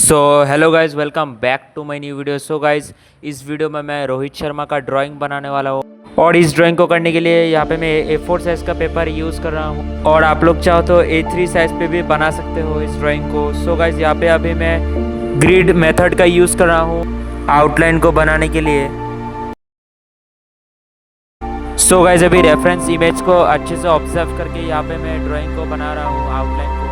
So hello guys, welcome back to my new video. So guys, इस वीडियो में मैं रोहित शर्मा का ड्राइंग बनाने वाला हूँ और इस ड्राइंग को करने के लिए यहाँ पे मैं A4 साइज़ का पेपर यूज़ कर रहा हूँ और आप लोग चाहो तो A3 साइज़ पे भी बना सकते हो इस ड्राइंग को। सो गाइज, यहाँ पे अभी मैं ग्रिड मेथड का यूज़ कर रहा हूँ आउटलाइन को बनाने के लिए। सो गाइज, अभी रेफरेंस इमेज को अच्छे से ऑब्जर्व करके यहाँ पे मैं ड्राइंग को बना रहा हूँ आउटलाइन को।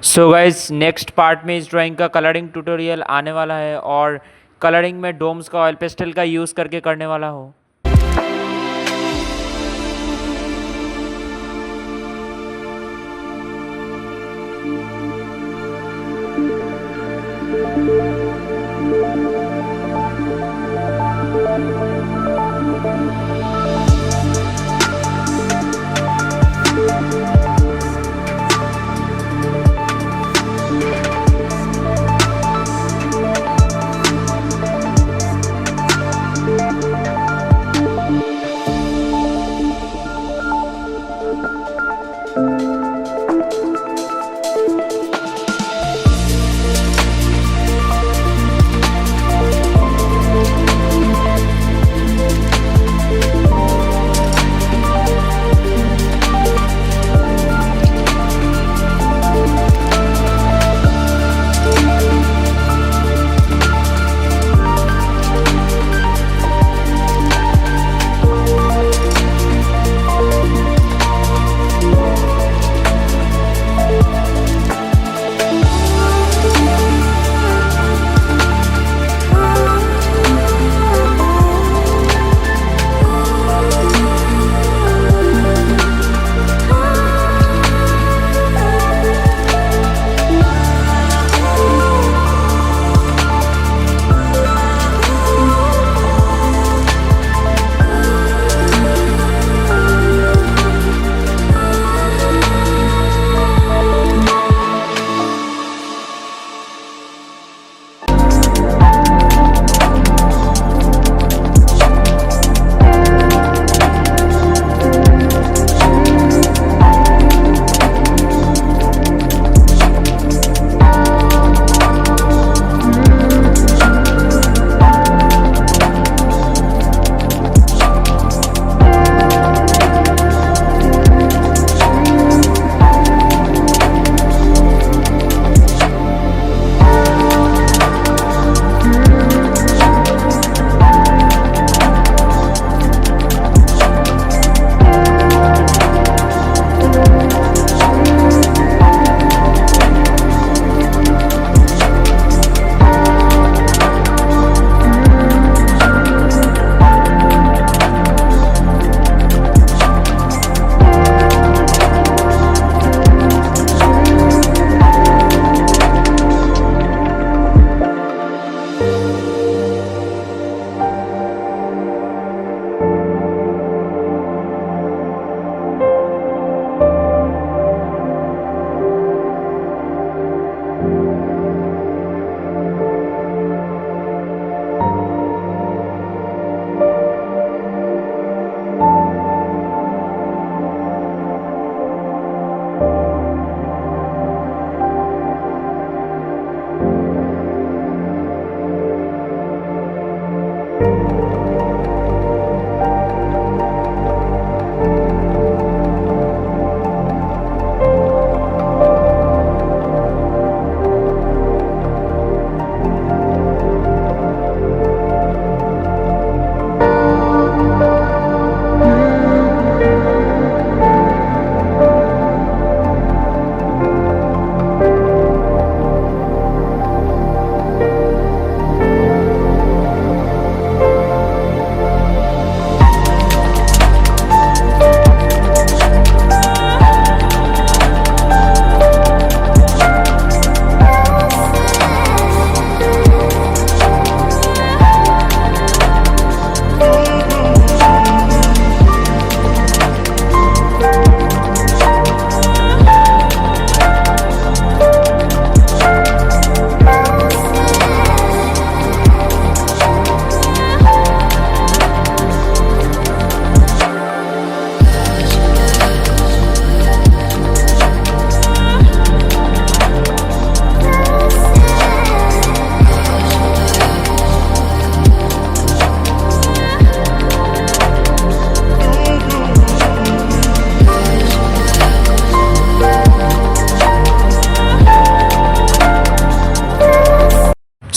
सो गाइज, नेक्स्ट पार्ट में इस ड्राइंग का कलरिंग ट्यूटोरियल आने वाला है और कलरिंग में डोम्स का ऑयल पेस्टल का यूज़ करके करने वाला हूँ।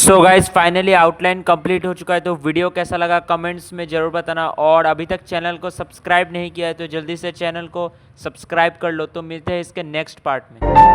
So guys finally outline complete हो चुका है। तो वीडियो कैसा लगा कमेंट्स में ज़रूर बताना, और अभी तक चैनल को सब्सक्राइब नहीं किया है तो जल्दी से चैनल को सब्सक्राइब कर लो। तो मिलते हैं इसके नेक्स्ट पार्ट में।